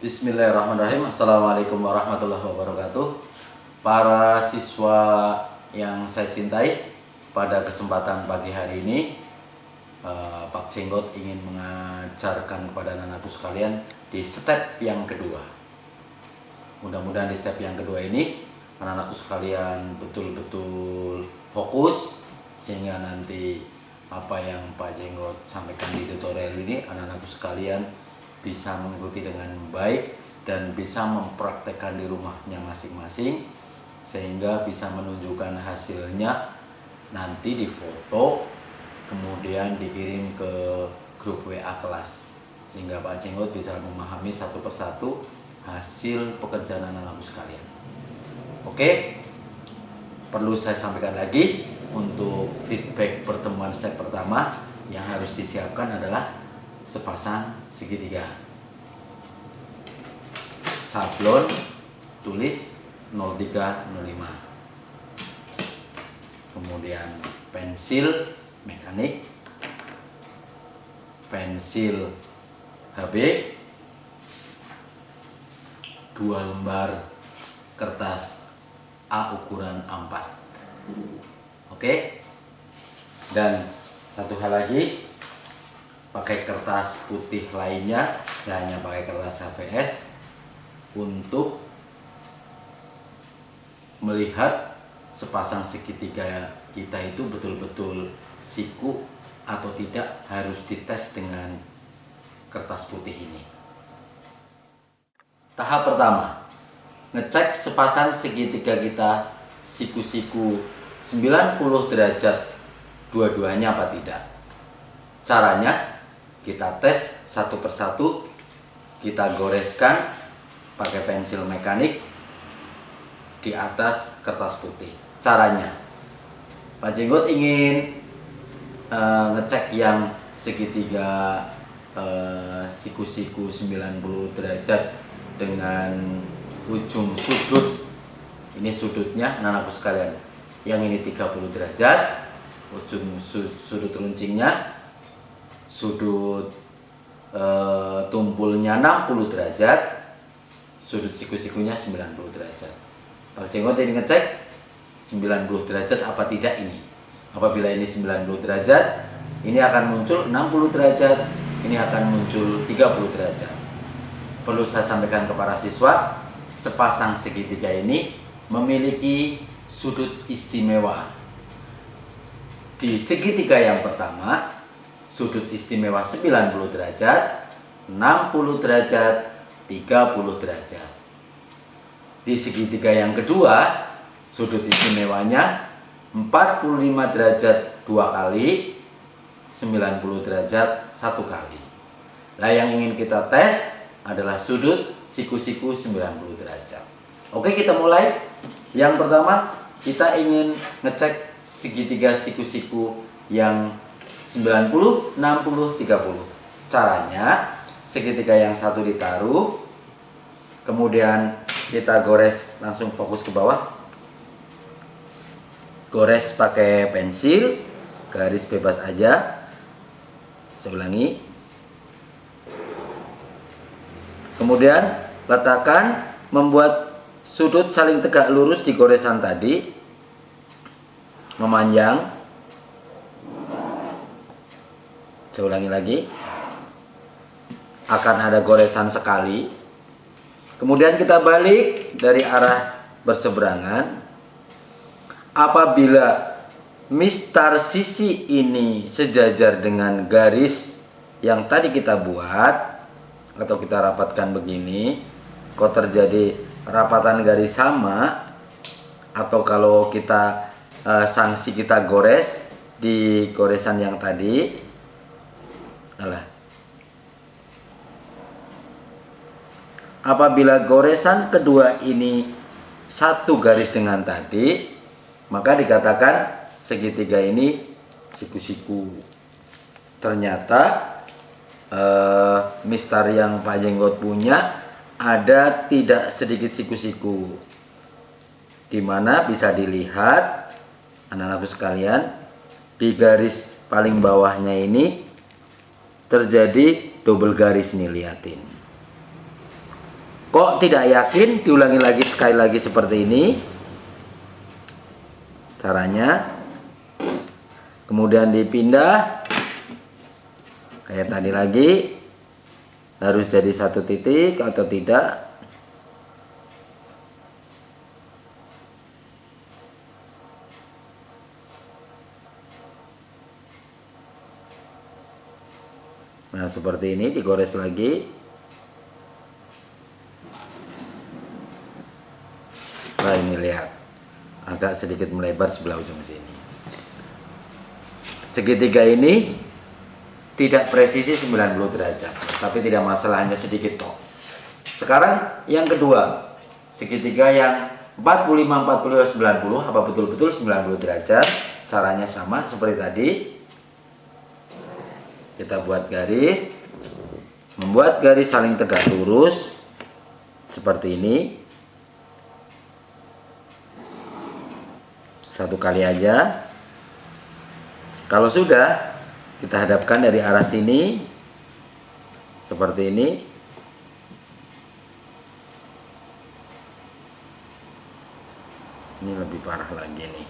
Bismillahirrahmanirrahim. Assalamualaikum warahmatullahi wabarakatuh. Para siswa yang saya cintai, pada kesempatan pagi hari ini Pak Jenggot ingin mengajarkan kepada anak-anakku sekalian di step yang kedua. Mudah-mudahan di step yang kedua ini anak-anakku sekalian betul-betul fokus, sehingga nanti apa yang Pak Jenggot sampaikan di tutorial ini anak-anakku sekalian bisa mengikuti dengan baik dan bisa mempraktekkan di rumahnya masing-masing, sehingga bisa menunjukkan hasilnya nanti di foto, kemudian dikirim ke grup WA kelas, sehingga Pak Jenggot bisa memahami satu persatu hasil pekerjaan anak-anakku sekalian. Oke, perlu saya sampaikan lagi, untuk feedback pertemuan step pertama yang harus disiapkan adalah sepasang segitiga, sablon tulis 0305, kemudian pensil mekanik, pensil HB, 2 lembar kertas A ukuran A4. Oke, dan satu hal lagi, pakai kertas putih lainnya, saya hanya pakai kertas HVS untuk melihat sepasang segitiga kita itu betul-betul siku atau tidak, harus dites dengan kertas putih ini. Tahap pertama, ngecek sepasang segitiga kita siku-siku 90 derajat dua-duanya apa tidak. Caranya, kita tes satu persatu, kita goreskan pakai pensil mekanik di atas kertas putih. Caranya, Pak Jenggot ingin ngecek yang segitiga siku-siku 90 derajat dengan ujung sudut. Ini sudutnya anak-anakku sekalian. Yang ini 30 derajat, ujung sudut runcingnya, sudut tumpulnya 60 derajat, sudut siku-sikunya 90 derajat. Pak Jenggot ini ngecek 90 derajat apa tidak ini. Apabila ini 90 derajat, ini akan muncul 60 derajat, ini akan muncul 30 derajat. Perlu saya sampaikan kepada siswa, sepasang segitiga ini memiliki sudut istimewa. Di segitiga yang pertama, sudut istimewa 90 derajat, 60 derajat, 30 derajat. Di segitiga yang kedua, sudut istimewanya 45 derajat 2 kali, 90 derajat 1 kali. Nah, yang ingin kita tes adalah sudut siku-siku 90 derajat. Oke, kita mulai. Yang pertama, kita ingin ngecek segitiga siku-siku yang 90, 60, 30. Caranya, segitiga yang satu ditaruh, kemudian kita gores, langsung fokus ke bawah. Gores pakai pensil, garis bebas aja. Saya ulangi. Kemudian letakkan, membuat sudut saling tegak lurus di goresan tadi, memanjang. Saya ulangi lagi, akan ada goresan sekali. Kemudian kita balik dari arah berseberangan. Apabila mistar sisi ini sejajar dengan garis yang tadi kita buat atau kita rapatkan begini, kok terjadi rapatan garis sama, atau kalau kita sanksi kita gores di goresan yang tadi, apabila goresan kedua ini satu garis dengan tadi, maka dikatakan segitiga ini siku-siku. Ternyata mistar yang Pak Jenggot punya ada tidak sedikit siku-siku, dimana bisa dilihat anak-anakku sekalian, di garis paling bawahnya ini terjadi double garis nih, liatin. Kok tidak yakin? Diulangi lagi sekali lagi seperti ini caranya. Kemudian dipindah kayak tadi lagi, harus jadi satu titik atau tidak. Nah seperti ini, digores lagi. Nah ini lihat, agak sedikit melebar sebelah ujung sini. Segitiga ini tidak presisi 90 derajat, tapi tidak masalah, hanya sedikit kok. Sekarang yang kedua, segitiga yang 45, 40, 90, apa betul-betul 90 derajat? Caranya sama seperti tadi. Kita buat garis, membuat garis saling tegak lurus seperti ini. Satu kali aja. Kalau sudah, kita hadapkan dari arah sini seperti ini. Ini lebih parah lagi nih.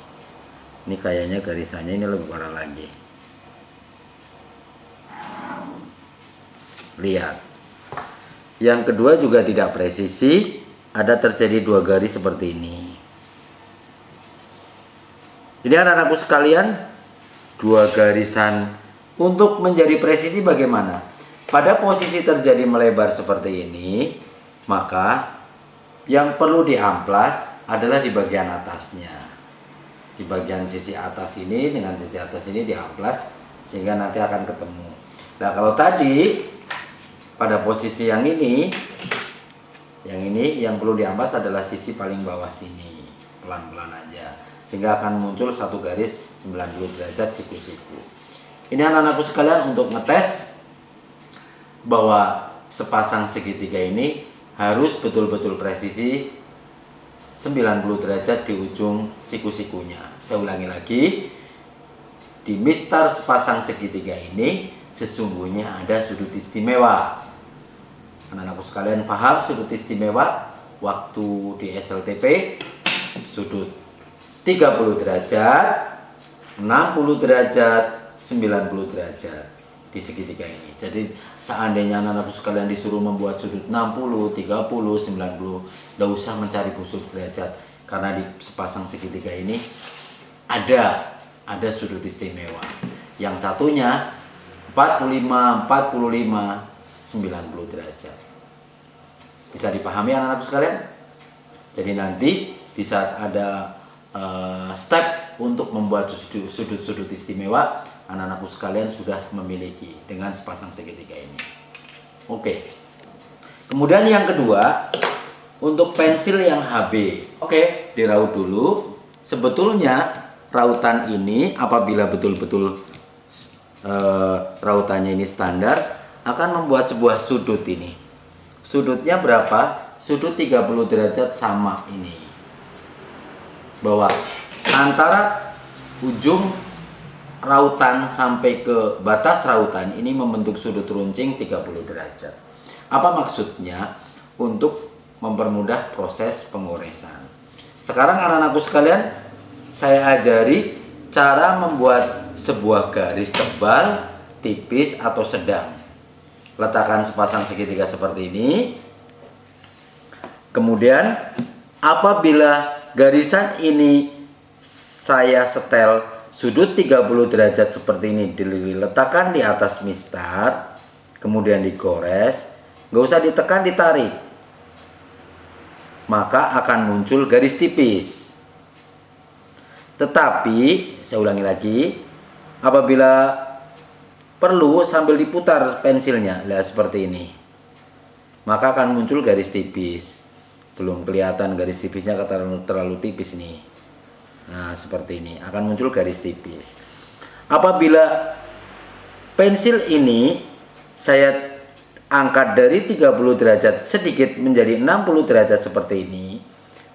Ini kayaknya garisannya ini lebih parah lagi. Lihat. Yang kedua juga tidak presisi, ada terjadi dua garis seperti ini. Ini anak-anakku sekalian, dua garisan. Untuk menjadi presisi bagaimana? Pada posisi terjadi melebar seperti ini, maka yang perlu diamplas adalah di bagian atasnya. Di bagian sisi atas ini dengan sisi atas ini diamplas sehingga nanti akan ketemu. Nah kalau tadi pada posisi yang ini yang perlu diamplas adalah sisi paling bawah sini, pelan-pelan aja, sehingga akan muncul satu garis 90 derajat siku-siku. Ini anak-anakku sekalian untuk ngetes bahwa sepasang segitiga ini harus betul-betul presisi 90 derajat di ujung siku-sikunya. Saya ulangi lagi, di mistar sepasang segitiga ini sesungguhnya ada sudut istimewa. Anak-anakku sekalian paham sudut istimewa waktu di SLTP? Sudut 30 derajat, 60 derajat, 90 derajat di segitiga ini. Jadi seandainya anak-anakku sekalian disuruh membuat sudut 60, 30, 90, tidak usah mencari sudut derajat, karena di sepasang segitiga ini ada sudut istimewa. Yang satunya 45, 45, 90 derajat. Bisa dipahami anak-anakku sekalian? Jadi nanti di saat ada step untuk membuat sudut-sudut istimewa, anak-anakku sekalian sudah memiliki dengan sepasang segitiga ini. Oke. Kemudian yang kedua, untuk pensil yang HB. Oke, diraut dulu. Sebetulnya rautan ini apabila betul-betul rautannya ini standar, akan membuat sebuah sudut ini. Sudutnya berapa? Sudut 30 derajat sama ini. Bahwa antara ujung rautan sampai ke batas rautan ini membentuk sudut runcing 30 derajat. Apa maksudnya? Untuk mempermudah proses pengoresan. Sekarang anak-anakku sekalian, saya ajari cara membuat sebuah garis tebal, tipis atau sedang. Letakkan sepasang segitiga seperti ini. Kemudian apabila garisan ini saya setel sudut 30 derajat seperti ini, diletakkan di atas mistar, kemudian digores, nggak usah ditekan, ditarik, maka akan muncul garis tipis. Tetapi saya ulangi lagi, apabila perlu sambil diputar pensilnya, lihat seperti ini, maka akan muncul garis tipis. Belum kelihatan garis tipisnya, terlalu tipis nih. Nah seperti ini akan muncul garis tipis. Apabila pensil ini saya angkat dari 30 derajat sedikit menjadi 60 derajat seperti ini,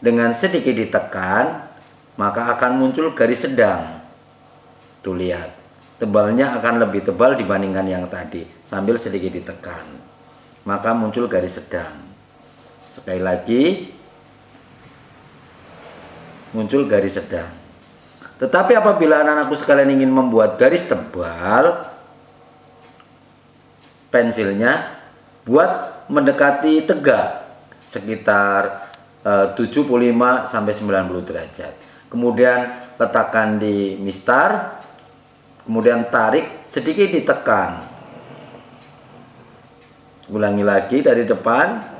dengan sedikit ditekan, maka akan muncul garis sedang. Tuh lihat, tebalnya akan lebih tebal dibandingkan yang tadi. Sambil sedikit ditekan, maka muncul garis sedang Sekali lagi, muncul garis sedang. Tetapi apabila anak-anakku sekalian ingin membuat garis tebal, pensilnya buat mendekati tegak sekitar 75 sampai 90 derajat. Kemudian letakkan di mistar, kemudian tarik sedikit, ditekan. Ulangi lagi dari depan,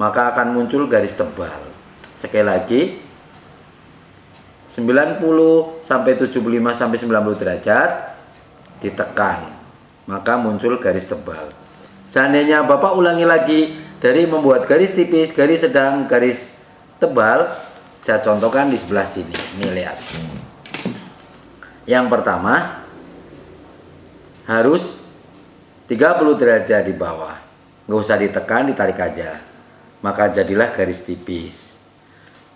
maka akan muncul garis tebal. Sekali lagi, 90 sampai 75 sampai 90 derajat ditekan, maka muncul garis tebal. Seandainya Bapak ulangi lagi dari membuat garis tipis, garis sedang, garis tebal, saya contohkan di sebelah sini. Ini lihat. Yang pertama harus 30 derajat di bawah, nggak usah ditekan, ditarik aja, maka jadilah garis tipis.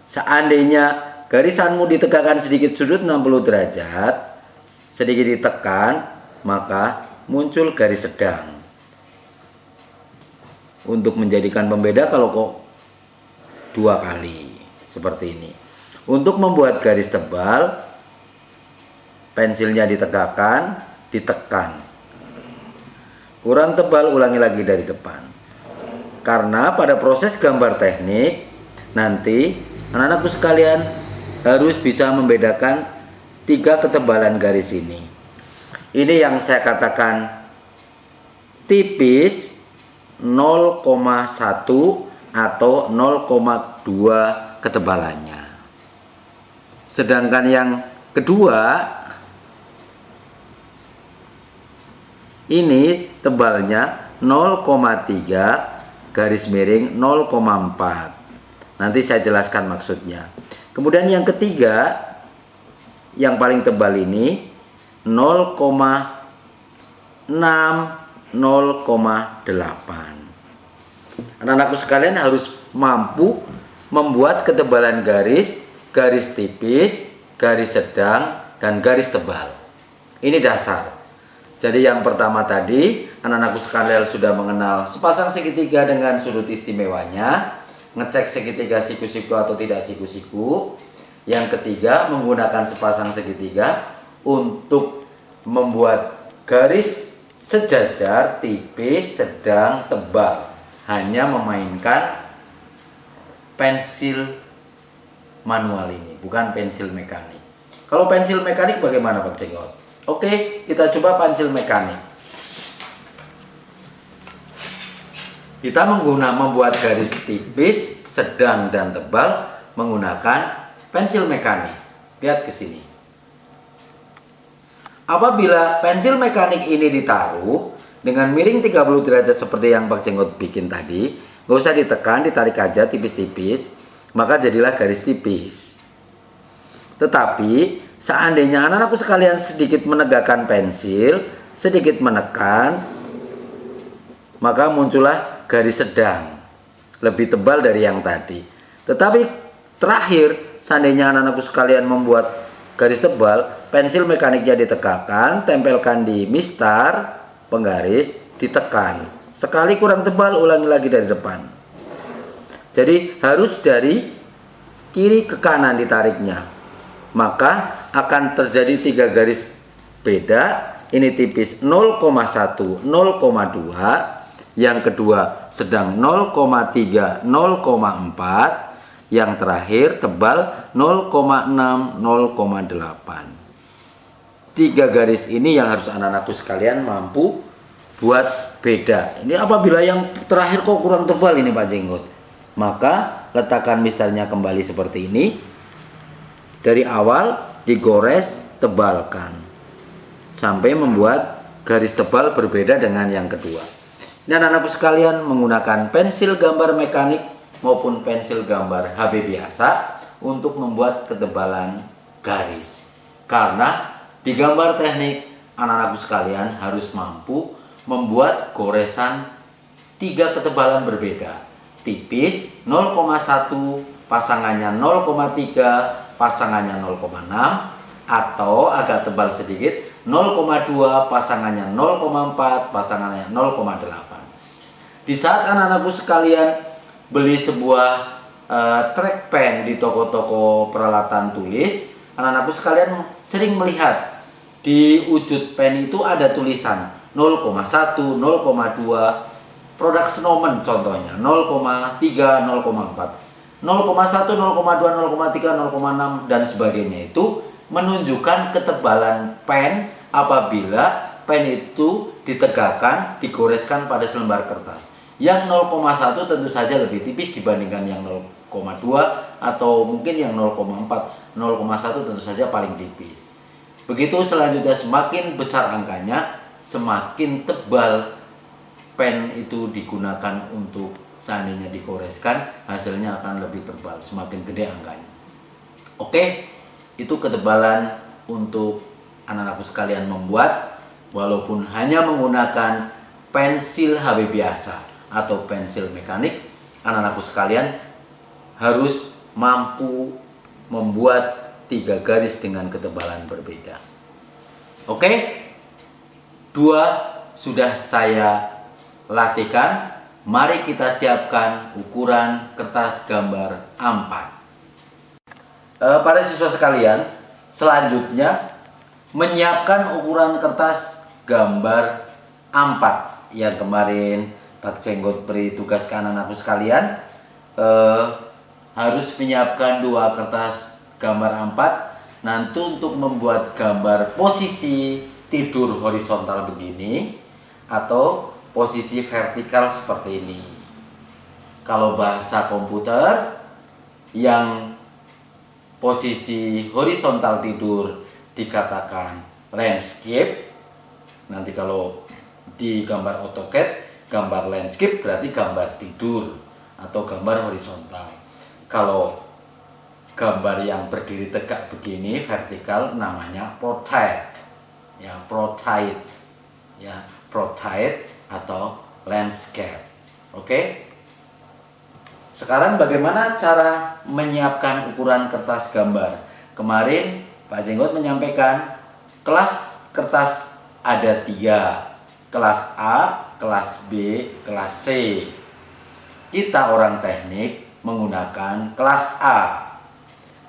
Seandainya garisanmu ditegakkan sedikit sudut 60 derajat, sedikit ditekan, maka muncul garis sedang. Untuk menjadikan pembeda, kalau kok 2 kali seperti ini. Untuk membuat garis tebal, pensilnya ditegakkan, ditekan. Kurang tebal, ulangi lagi dari depan. Karena pada proses gambar teknik nanti anak-anakku sekalian harus bisa membedakan 3 ketebalan garis ini. Ini yang saya katakan tipis 0,1 atau 0,2 ketebalannya. Sedangkan yang kedua ini tebalnya 0,3 garis miring 0,4. Nanti saya jelaskan maksudnya. Kemudian yang ketiga, yang paling tebal ini 0,6, 0,8. Anak-anakku sekalian harus mampu membuat ketebalan garis, garis tipis, garis sedang, dan garis tebal. Ini dasar. Jadi yang pertama tadi, anak-anakku sekalian sudah mengenal sepasang segitiga dengan sudut istimewanya, ngecek segitiga siku-siku atau tidak siku-siku. Yang ketiga, menggunakan sepasang segitiga untuk membuat garis sejajar, tipis, sedang, tebal. Hanya memainkan pensil manual ini, bukan pensil mekanik. Kalau pensil mekanik bagaimana Pak Jenggot? Oke, kita coba pensil mekanik. Kita membuat garis tipis, sedang, dan tebal menggunakan pensil mekanik. Lihat ke sini. Apabila pensil mekanik ini ditaruh dengan miring 30 derajat seperti yang Pak Jenggot bikin tadi, nggak usah ditekan, ditarik aja tipis-tipis, maka jadilah garis tipis. Tetapi seandainya anak-anakku sekalian sedikit menegakkan pensil, sedikit menekan, maka muncullah garis sedang, lebih tebal dari yang tadi. Tetapi terakhir, seandainya anak-anakku sekalian membuat garis tebal, pensil mekaniknya ditegakkan, tempelkan di mistar, penggaris, ditekan. Sekali kurang tebal, ulangi lagi dari depan. Jadi harus dari kiri ke kanan ditariknya. Maka akan terjadi 3 garis beda. Ini tipis 0,1, 0,2. Yang kedua sedang 0,3, 0,4. Yang terakhir tebal 0,6, 0,8. 3 garis ini yang harus anak-anakku sekalian mampu buat beda. Ini apabila yang terakhir kok kurang tebal ini Pak Jenggot, maka letakkan mistarnya kembali seperti ini. Dari awal digores, tebalkan sampai membuat garis tebal berbeda dengan yang kedua. Dan anak-anakku sekalian menggunakan pensil gambar mekanik maupun pensil gambar HB biasa untuk membuat ketebalan garis. Karena di gambar teknik anak-anakku sekalian harus mampu membuat goresan 3 ketebalan berbeda. Tipis 0,1, pasangannya 0,3, pasangannya 0,6, atau agak tebal sedikit 0,2, pasangannya 0,4, pasangannya 0,8. Di saat anak-anakku sekalian beli sebuah trackpen di toko-toko peralatan tulis, anak-anakku sekalian sering melihat di ujung pen itu ada tulisan 0,1, 0,2, produk Snowman contohnya 0,3, 0,4, 0,1, 0,2, 0,3, 0,6 dan sebagainya. Itu menunjukkan ketebalan pen apabila pen itu ditegakkan, digoreskan pada selembar kertas. Yang 0,1 tentu saja lebih tipis dibandingkan yang 0,2 atau mungkin yang 0,4. 0,1 tentu saja paling tipis. Begitu selanjutnya, semakin besar angkanya, semakin tebal pen itu digunakan untuk seandainya digoreskan, hasilnya akan lebih tebal, semakin gede angkanya. Oke, itu ketebalan untuk anak-anakku sekalian membuat, walaupun hanya menggunakan pensil HB biasa atau pensil mekanik, anak-anakku sekalian harus mampu membuat 3 garis dengan ketebalan berbeda. Oke, 2 sudah saya latihkan. Mari kita siapkan ukuran kertas gambar A4. Para siswa sekalian, selanjutnya menyiapkan ukuran kertas gambar A4 yang kemarin Pak Jenggot beri tugas ke anak-anakku sekalian. Harus menyiapkan 2 kertas gambar A4 nanti untuk membuat gambar posisi tidur horizontal begini atau posisi vertikal seperti ini. Kalau bahasa komputer, yang posisi horizontal tidur dikatakan landscape. Nanti kalau di gambar AutoCAD, gambar landscape berarti gambar tidur atau gambar horizontal. Kalau gambar yang berdiri tegak begini vertikal namanya portrait. Ya, portrait. Ya, portrait atau landscape. Oke. Sekarang bagaimana cara menyiapkan ukuran kertas gambar? Kemarin Pak Jenggot menyampaikan kelas kertas ada 3. Kelas A, kelas B, kelas C. Kita orang teknik menggunakan kelas A.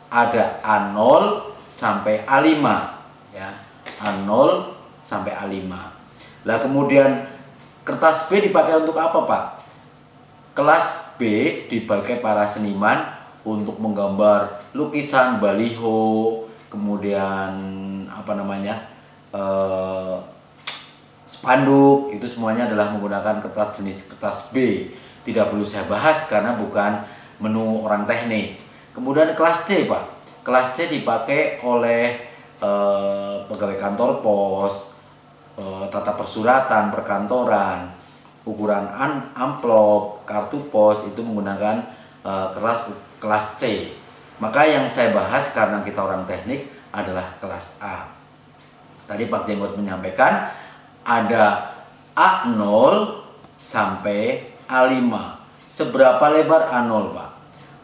Ada A0 sampai A5 ya. A0 sampai A5. Lah kemudian kertas B dipakai untuk apa, Pak? Kelas B dipakai para seniman untuk menggambar lukisan, baliho, kemudian spanduk. Itu semuanya adalah menggunakan kertas jenis kertas B. Tidak perlu saya bahas karena bukan menu orang teknik. Kemudian kelas C, Pak. Kelas C dipakai oleh pegawai kantor pos, tata persuratan, perkantoran, ukuran amplop, kartu pos itu menggunakan kelas C. Maka yang saya bahas karena kita orang teknik adalah kelas A. Tadi Pak Jenggot menyampaikan ada A0 sampai A5. Seberapa lebar A0, Pak?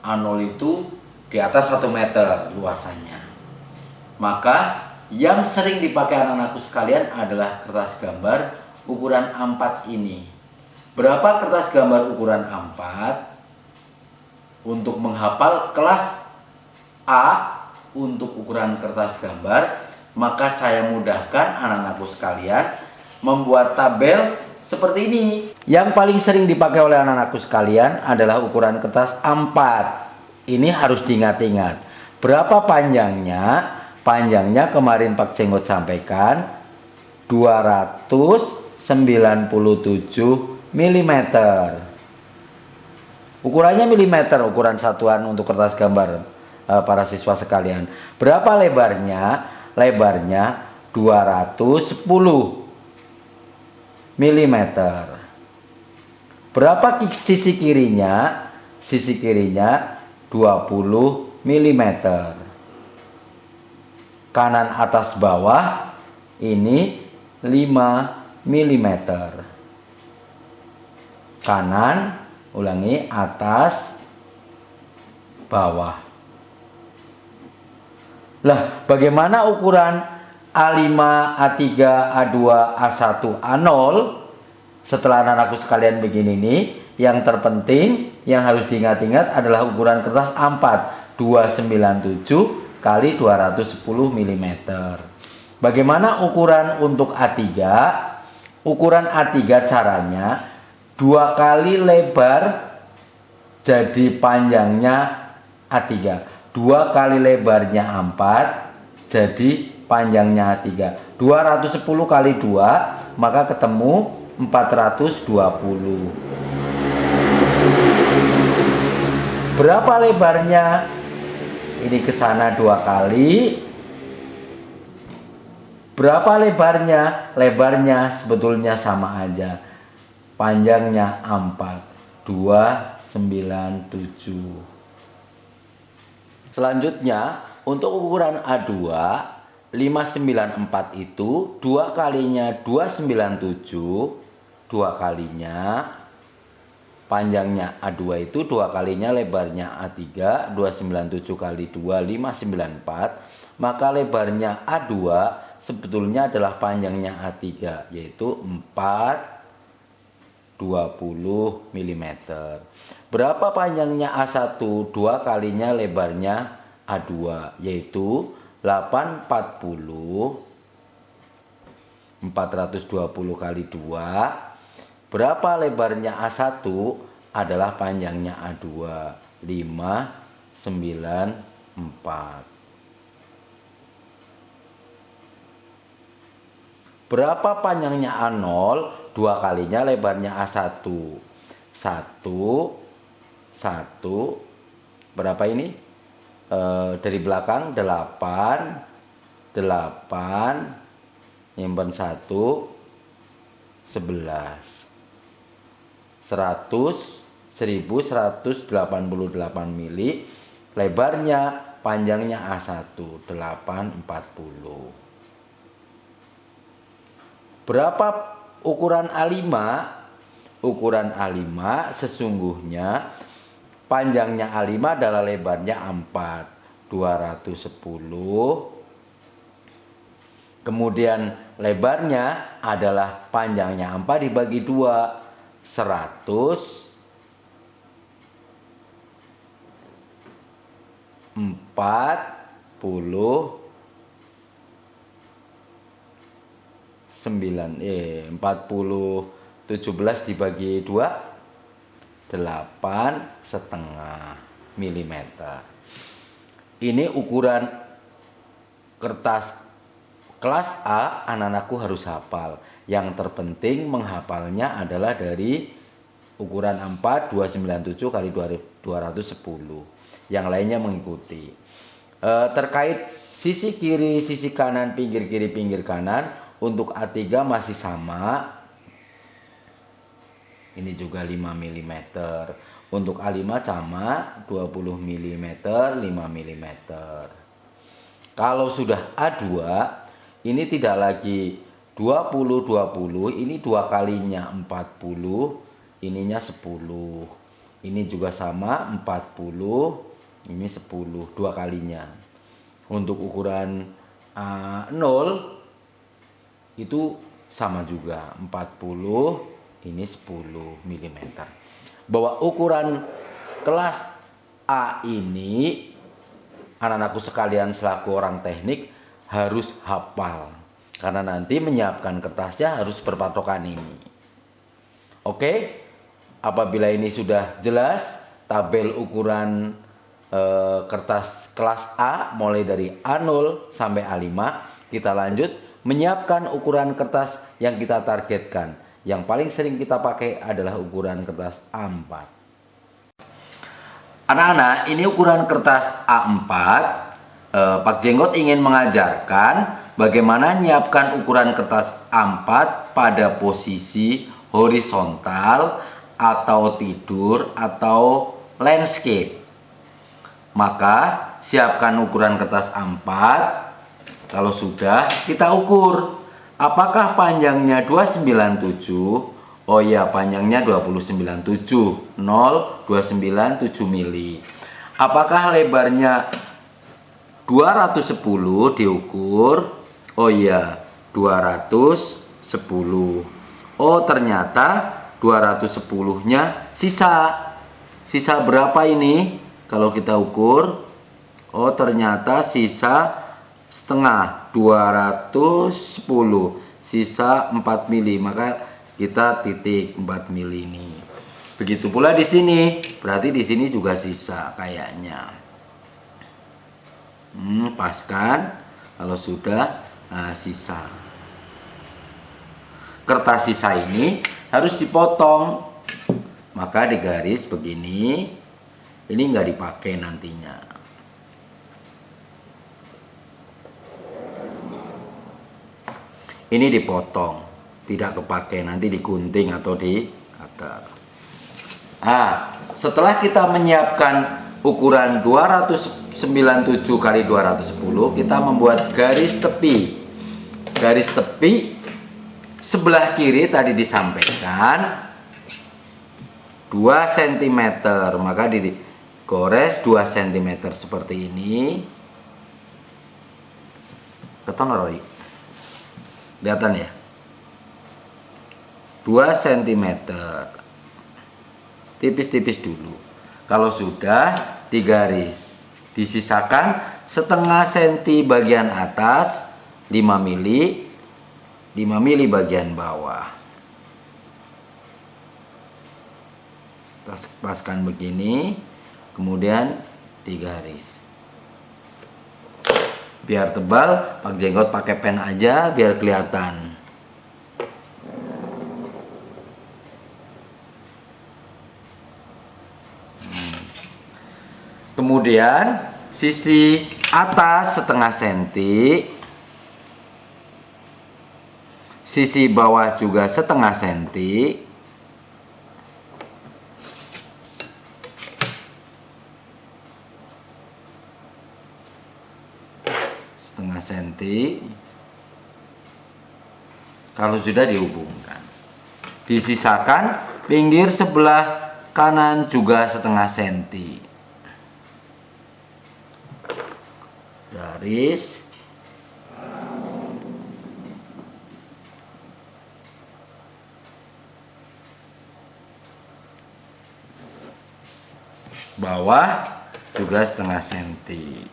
A0 itu di atas 1 meter luasannya. Maka yang sering dipakai anak-anakku sekalian adalah kertas gambar ukuran A4 ini. Berapa kertas gambar ukuran A4? Untuk menghafal kelas A untuk ukuran kertas gambar, maka saya mudahkan anak-anakku sekalian membuat tabel seperti ini. Yang paling sering dipakai oleh anak-anakku sekalian adalah ukuran kertas A4. Ini harus diingat-ingat. Berapa panjangnya? Panjangnya kemarin Pak Jenggot sampaikan 297 mm. Ukurannya milimeter, ukuran satuan untuk kertas gambar para siswa sekalian. Berapa lebarnya? Lebarnya 210 mm. Berapa sisi kirinya? Sisi kirinya 20 mm. Kanan atas bawah ini 5 mm. Kanan, ulangi, atas bawah. Lah, bagaimana ukuran A5, A3, A2, A1, A0? Setelah anak-anakku sekalian begini nih, yang terpenting yang harus diingat-ingat adalah ukuran kertas A4 297 kali 210 mm. Bagaimana ukuran untuk A3? Ukuran A3 caranya 2 kali lebar jadi panjangnya A3, 2 kali lebarnya A4 jadi panjangnya A3. 210 kali 2 maka ketemu 420. Berapa lebarnya? Ini ke sana 2 kali. Berapa lebarnya? Lebarnya sebetulnya sama aja. Panjangnya A4 297. Selanjutnya untuk ukuran A2 594 itu 2 kalinya 297, 2 kalinya panjangnya A2 itu 2 kalinya lebarnya A3, 297 kali 2 594, maka lebarnya A2 sebetulnya adalah panjangnya A3 yaitu 420 mm. Berapa panjangnya A1? 2 kalinya lebarnya A2 yaitu 840, 420 kali 2. Berapa lebarnya A1? Adalah panjangnya A2 594. Berapa panjangnya A0? 2 kalinya lebarnya A1. 1 berapa ini? Dari belakang 8 nyimpen 1 11 1188 mili, lebarnya panjangnya A1 840. Berapa ukuran A5? Ukuran A5 sesungguhnya panjangnya A5 adalah lebarnya A4 210. Kemudian lebarnya adalah panjangnya A4 dibagi 2 17 dibagi 2 8,5 mm. Ini ukuran kertas kelas A, anak-anakku harus hafal. Yang terpenting menghafalnya adalah dari ukuran A4 297 kali 210. Yang lainnya mengikuti. Terkait sisi kiri, sisi kanan, pinggir kiri, pinggir kanan, untuk A3 masih sama. Ini juga 5 mm. Untuk A5 sama 20 mm, 5 mm. Kalau sudah A2, ini tidak lagi 20 20, ini 2 kalinya 40, ininya 10. Ini juga sama 40, ini 10, 2 kalinya. Untuk ukuran A0 itu sama juga 40, ini 10 mm. Bahwa ukuran kelas A ini anak-anakku sekalian selaku orang teknik harus hafal, karena nanti menyiapkan kertasnya harus berpatokan ini. Oke, apabila ini sudah jelas tabel ukuran kertas kelas A mulai dari A0 sampai A5, kita lanjut menyiapkan ukuran kertas yang kita targetkan. Yang paling sering kita pakai adalah ukuran kertas A4. Anak-anak, ini ukuran kertas A4. Pak Jenggot ingin mengajarkan bagaimana menyiapkan ukuran kertas A4 pada posisi horizontal atau tidur atau landscape. Maka siapkan ukuran kertas A4. Kalau sudah, kita ukur. Apakah panjangnya 297? Oh ya, panjangnya 297, 0,297 mili. Apakah lebarnya 210 diukur? Oh iya, 210. Oh, ternyata 210-nya sisa. Sisa berapa ini? Kalau kita ukur, oh ternyata sisa setengah, 210, sisa 4 mili, maka kita titik 4 mili ini. Begitu pula di sini, berarti di sini juga sisa kayaknya. Paskan, kalau sudah, nah sisa. Kertas sisa ini harus dipotong, maka digaris begini. Ini nggak dipakai nantinya. Ini dipotong, tidak kepakai, nanti digunting atau di cutter. Nah, setelah kita menyiapkan ukuran 297 kali 210, kita membuat garis tepi. Garis tepi sebelah kiri tadi disampaikan 2 cm, maka digores 2 cm seperti ini. Keton Roy. Kelihatan ya? 2 cm. Tipis-tipis dulu. Kalau sudah digaris, disisakan setengah senti bagian atas, 5 mili, 5 mili bagian bawah. Paskan begini, kemudian digaris. Biar tebal, Pak Jenggot pakai pen aja biar kelihatan. Kemudian sisi atas setengah senti, sisi bawah juga setengah senti. Setengah senti. Kalau sudah dihubungkan, disisakan pinggir sebelah kanan juga setengah senti. Garis. Bawah juga setengah senti.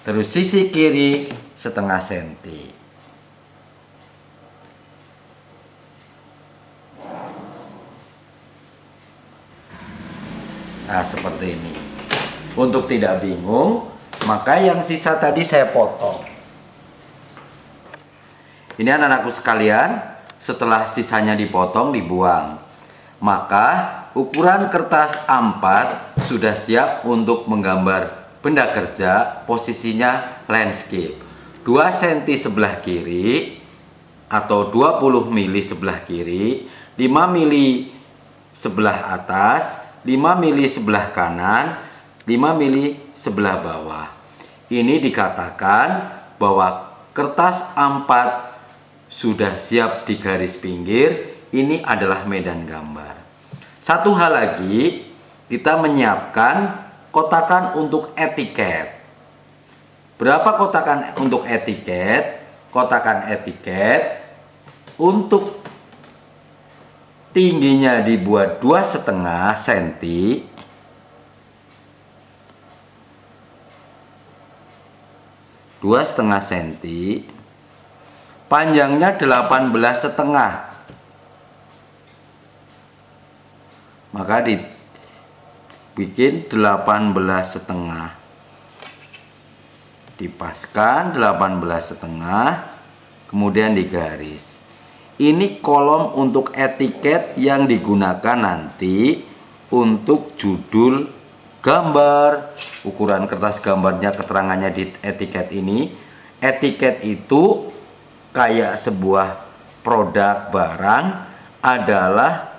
Terus sisi kiri setengah senti. Nah, seperti ini. Untuk tidak bingung, maka yang sisa tadi saya potong. Ini anak-anakku sekalian, setelah sisanya dipotong, dibuang. Maka ukuran kertas A4 sudah siap untuk menggambar benda kerja, posisinya landscape. 2 cm sebelah kiri atau 20 mili sebelah kiri, 5 mili sebelah atas, 5 mili sebelah kanan, 5 mili sebelah bawah. Ini dikatakan bahwa kertas A4 sudah siap di garis pinggir. Ini adalah medan gambar. Satu hal lagi, kita menyiapkan kotakan untuk etiket. Berapa kotakan untuk etiket? Kotakan etiket untuk tingginya dibuat 2,5 cm, panjangnya 18,5, maka dibikin 18,5, dipaskan 18,5, kemudian digaris. Ini kolom untuk etiket yang digunakan nanti untuk judul gambar. Ukuran kertas gambarnya, keterangannya di etiket ini. Etiket itu kayak sebuah produk barang, adalah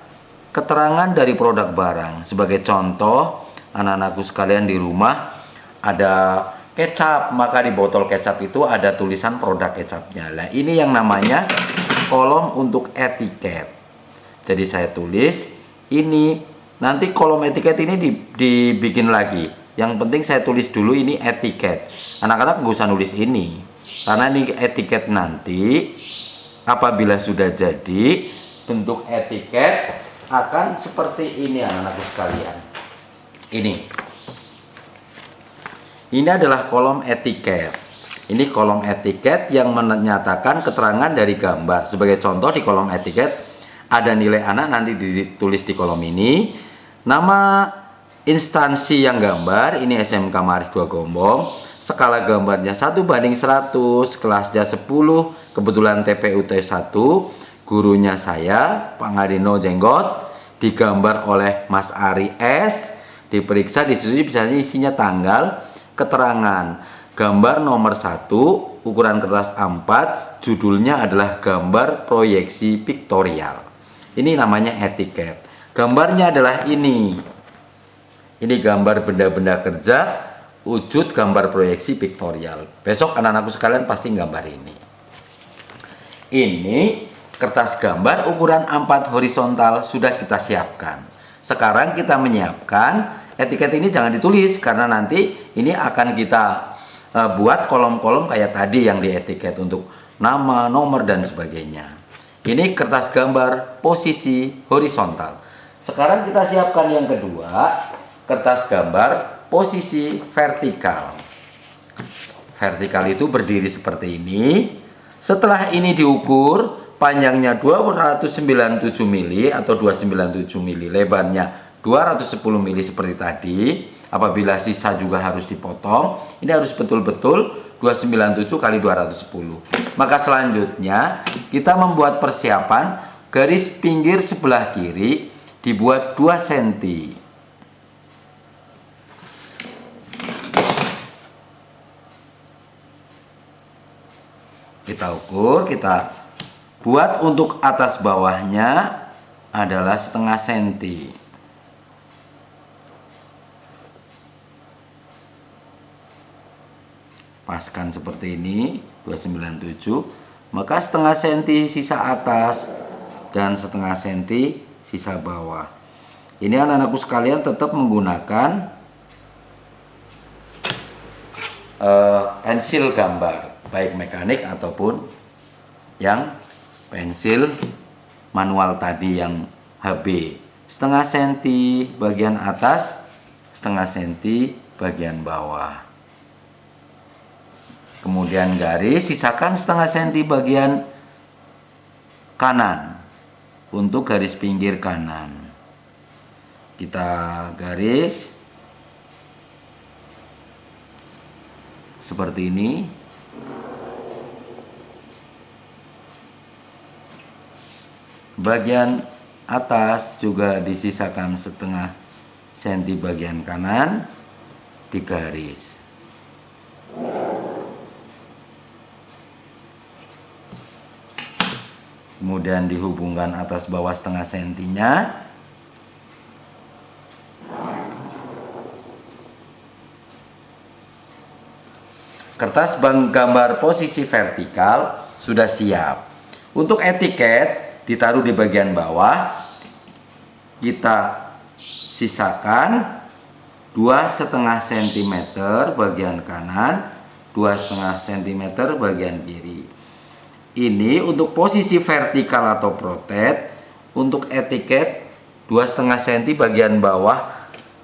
keterangan dari produk barang. Sebagai contoh, anak-anakku sekalian di rumah ada kecap, maka di botol kecap itu ada tulisan produk kecapnya. Nah, ini yang namanya kolom untuk etiket. Jadi saya tulis ini, nanti kolom etiket ini dibikin lagi. Yang penting saya tulis dulu ini etiket. Anak-anak nggak usah nulis ini, karena ini etiket nanti. Apabila sudah jadi, bentuk etiket akan seperti ini anak-anakku sekalian. Ini adalah kolom etiket. Ini kolom etiket yang menyatakan keterangan dari gambar. Sebagai contoh, di kolom etiket ada nilai anak, nanti ditulis di kolom ini. Nama instansi yang gambar, ini SMK Marih 2 Gombong. Skala gambarnya 1:100, kelasnya 10, kebetulan TPUT 1, gurunya saya, Pak Ngadino Jenggot, digambar oleh Mas Ari S, diperiksa, disetujui, misalnya isinya tanggal, keterangan, gambar nomor 1, ukuran kertas A4, judulnya adalah gambar proyeksi piktorial. Ini namanya etiket. Gambarnya adalah ini gambar benda-benda kerja, wujud gambar proyeksi piktorial. Besok anak-anakku sekalian pasti gambar ini. Ini kertas gambar ukuran A4 horizontal sudah kita siapkan. Sekarang kita menyiapkan etiket ini, jangan ditulis karena nanti ini akan kita buat kolom-kolom kayak tadi yang di etiket untuk nama, nomor dan sebagainya. Ini kertas gambar posisi horizontal. Sekarang kita siapkan yang kedua, kertas gambar posisi vertikal. Vertikal itu berdiri seperti ini. Setelah ini diukur, panjangnya 297 mili atau 297 mili, lebarnya 210 mili seperti tadi. Apabila sisa juga harus dipotong, ini harus betul-betul 297 kali 210. Maka selanjutnya kita membuat persiapan, garis pinggir sebelah kiri dibuat 2 cm. Kita ukur, kita buat untuk atas bawahnya adalah 0,5 cm. Paskan seperti ini, 297, maka 0,5 cm sisa atas dan 0,5 cm sisa bawah. Ini anak-anakku sekalian tetap menggunakan pensil gambar, baik mekanik ataupun yang pensil manual tadi yang HB. 0,5 cm bagian atas, 0,5 cm bagian bawah. Kemudian garis, sisakan 0,5 cm bagian kanan untuk garis pinggir kanan. Kita garis seperti ini. Bagian atas juga disisakan 0,5 cm bagian kanan, digaris. Kemudian dihubungkan atas bawah 0,5 cm-nya. Kertas gambar posisi vertikal sudah siap. Untuk etiket ditaruh di bagian bawah. Kita sisakan 2,5 cm bagian kanan, 2,5 cm bagian kiri. Ini untuk posisi vertikal atau protet. Untuk etiket 2,5 cm bagian bawah,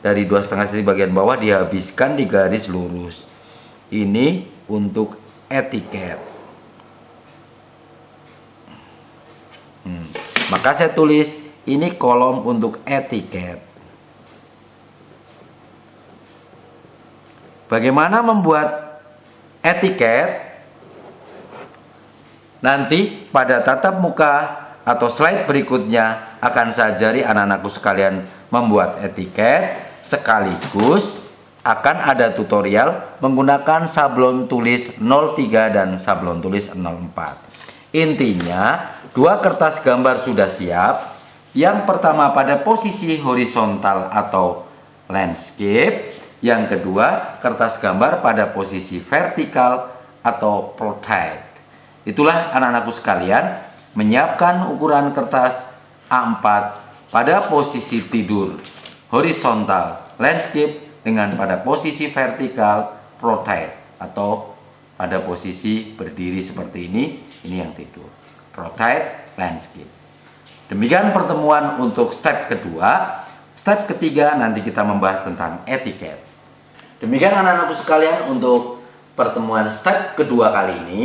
dari 2,5 cm bagian bawah dihabiskan di garis lurus. Ini untuk etiket. Maka saya tulis ini kolom untuk etiket. Bagaimana membuat etiket? Nanti pada tatap muka atau slide berikutnya akan saya ajari anak-anakku sekalian membuat etiket, sekaligus akan ada tutorial menggunakan sablon tulis 03 dan sablon tulis 04. Intinya, dua kertas gambar sudah siap. Yang pertama pada posisi horizontal atau landscape, yang kedua kertas gambar pada posisi vertikal atau portrait. Itulah anak-anakku sekalian menyiapkan ukuran kertas A4 pada posisi tidur horizontal landscape dengan pada posisi vertikal rotate atau pada posisi berdiri seperti ini yang tidur, rotate landscape. Demikian pertemuan untuk step kedua. Step ketiga nanti kita membahas tentang etiket. Demikian anak-anakku sekalian untuk pertemuan step kedua kali ini.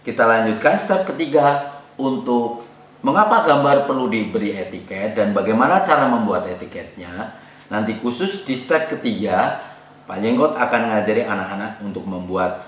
Kita lanjutkan step ketiga untuk mengapa gambar perlu diberi etiket dan bagaimana cara membuat etiketnya. Nanti khusus di step ketiga, Pak Jenggot akan mengajari anak-anak untuk membuat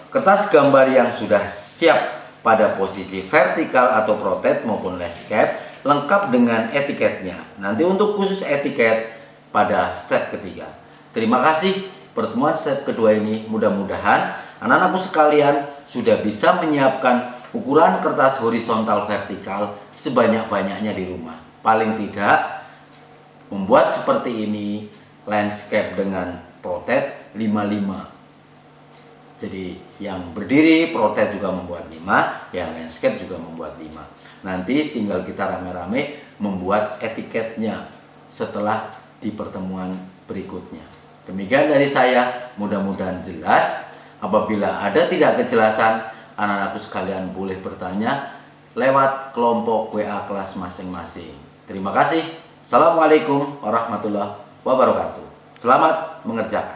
kertas gambar yang sudah siap pada posisi vertikal atau rotate maupun landscape lengkap dengan etiketnya. Nanti untuk khusus etiket pada step ketiga. Terima kasih. Pertemuan step kedua ini mudah-mudahan anak-anakku sekalian sudah bisa menyiapkan ukuran kertas horizontal vertikal sebanyak-banyaknya di rumah. Paling tidak membuat seperti ini landscape dengan rotate 55. Jadi yang berdiri rotate juga membuat 5, yang landscape juga membuat 5. Nanti tinggal kita rame-rame membuat etiketnya setelah di pertemuan berikutnya. Demikian dari saya, mudah-mudahan jelas. Apabila ada tidak kejelasan, anak-anakku sekalian boleh bertanya lewat kelompok WA kelas masing-masing. Terima kasih. Assalamualaikum warahmatullahi wabarakatuh. Selamat mengerjakan.